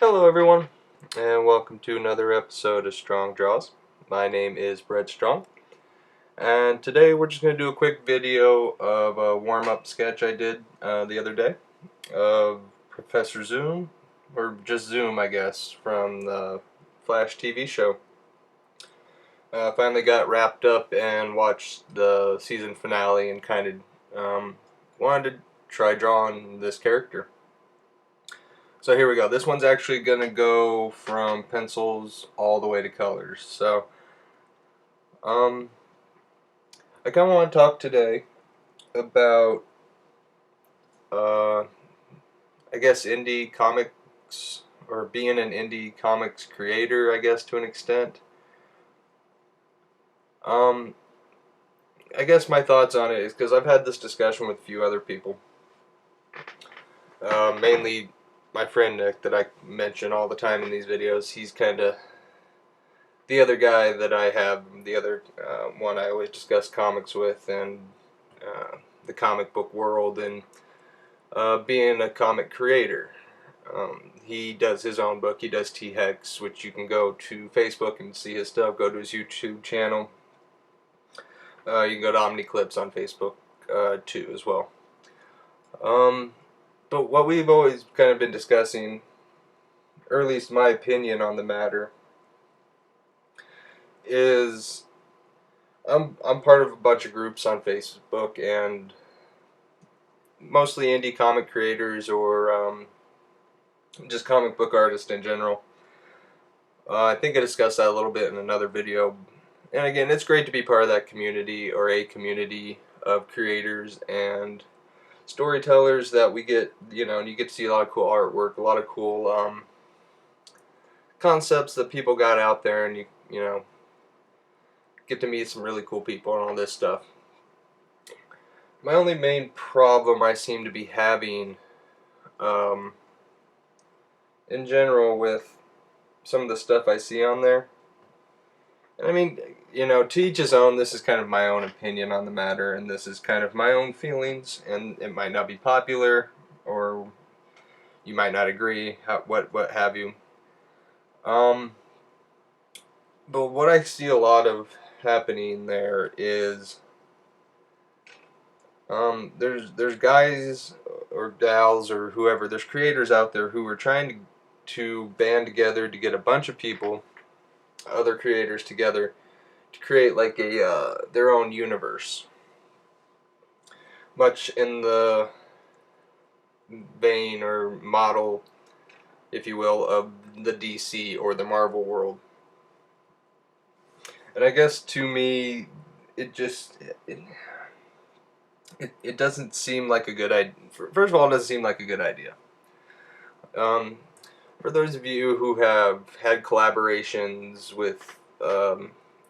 Hello everyone, and welcome to another episode of Strong Draws. My name is Brett Strong, and today we're just going to do a quick video of a warm-up sketch I did the other day of Professor Zoom, or just Zoom I guess, from the Flash TV show. Finally got wrapped up and watched the season finale and kind of wanted to try drawing this character. So here we go. This one's actually going to go from pencils all the way to colors. So, I kind of want to talk today about, I guess, indie comics, or being an indie comics creator, I guess, to an extent. I guess my thoughts on it is because I've had this discussion with a few other people. Mainly my friend Nick that I mention all the time in these videos. He's kind of the other guy that I have, the other one I always discuss comics with, and the comic book world, and being a comic creator. He does his own book. He does T-Hex, which you can go to Facebook and see his stuff. Go to his YouTube channel. You can go to OmniClips on Facebook too as well. But what we've always kind of been discussing, or at least my opinion on the matter, is I'm part of a bunch of groups on Facebook, and mostly indie comic creators or just comic book artists in general. I think I discussed that a little bit in another video. And again, it's great to be part of that community, or a community of creators and storytellers that we get, and you get to see a lot of cool artwork, a lot of cool concepts that people got out there, and you get to meet some really cool people and all this stuff. My only main problem I seem to be having in general with some of the stuff I see on there, and I mean, to each his own. This is kind of my own opinion on the matter, and this is kind of my own feelings, and it might not be popular, or you might not agree, what have you. But what I see a lot of happening there is there's guys or gals or whoever, there's creators out there who are trying to band together to get a bunch of people, other creators together, to create like a their own universe, much in the vein or model, if you will, of the DC or the Marvel world. And I guess to me, it just it doesn't seem like a good idea. First of all, it doesn't seem like a good idea. For those of you who have had collaborations with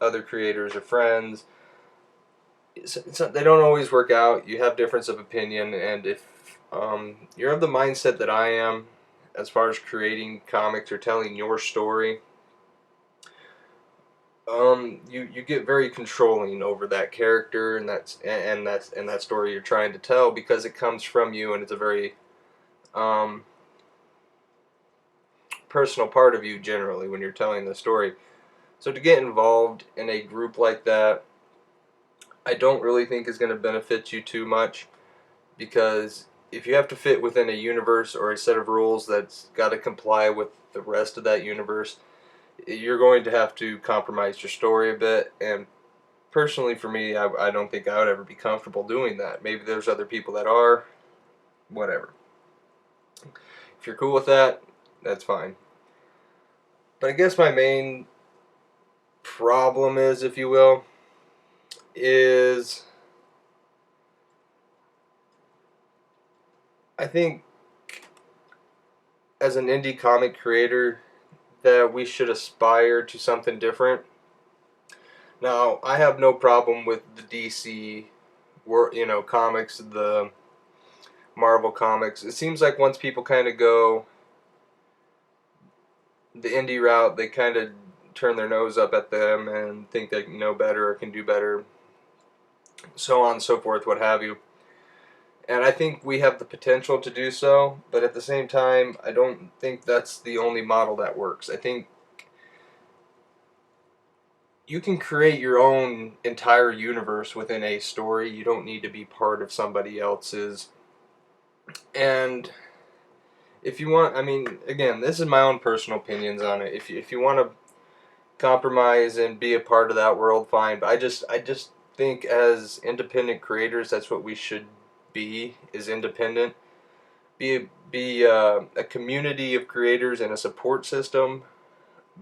other creators or friends, they don't always work out. You have difference of opinion, and if you're of the mindset that I am, as far as creating comics or telling your story, you get very controlling over that character and that story you're trying to tell, because it comes from you and it's a very personal part of you generally when you're telling the story. So to get involved in a group like that, I don't really think is going to benefit you too much, because if you have to fit within a universe or a set of rules that's got to comply with the rest of that universe, you're going to have to compromise your story a bit. And personally for me, I don't think I would ever be comfortable doing that. Maybe there's other people that are, whatever. If you're cool with that, that's fine. But I guess my main problem is, if you will, is I think as an indie comic creator that we should aspire to something different. Now, I have no problem with the DC comics, the Marvel comics. It seems like once people kind of go the indie route, they kind of turn their nose up at them and think they know better or can do better, so on and so forth, what have you. And I think we have the potential to do so, but at the same time, I don't think that's the only model that works. I think you can create your own entire universe within a story. You don't need to be part of somebody else's. And if you want, I mean, again, this is my own personal opinions on it. If you want to compromise and be a part of that world, fine. But I just think as independent creators, that's what we should be, is independent. Be a community of creators and a support system,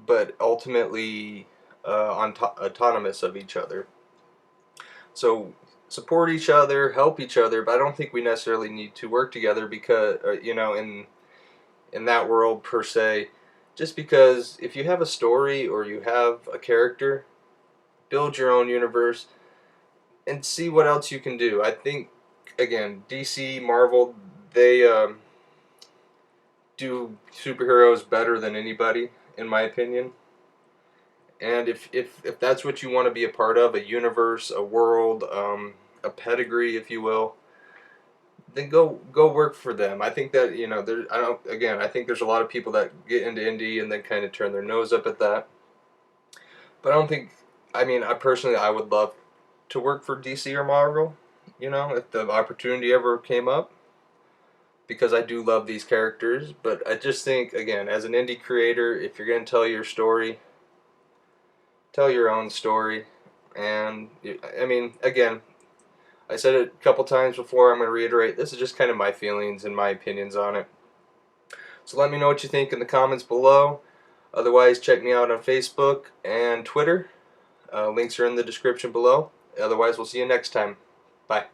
but ultimately autonomous of each other. So support each other, help each other, but I don't think we necessarily need to work together because in that world per se. Just because if you have a story or you have a character, build your own universe and see what else you can do. I think again, DC, Marvel, they do superheroes better than anybody, in my opinion. And if that's what you want to be a part of, a universe, a world, a pedigree, if you will, then go work for them. I think that there. I don't. Again, I think there's a lot of people that get into indie and then kind of turn their nose up at that. But I don't think. I mean, I personally, I would love to work for DC or Marvel. If the opportunity ever came up, because I do love these characters. But I just think, again, as an indie creator, if you're going to tell your story, tell your own story. And I mean, again, I said it a couple times before. I'm going to reiterate. This is just kind of my feelings and my opinions on it. So let me know what you think in the comments below. Otherwise, check me out on Facebook and Twitter. Links are in the description below. Otherwise, we'll see you next time. Bye.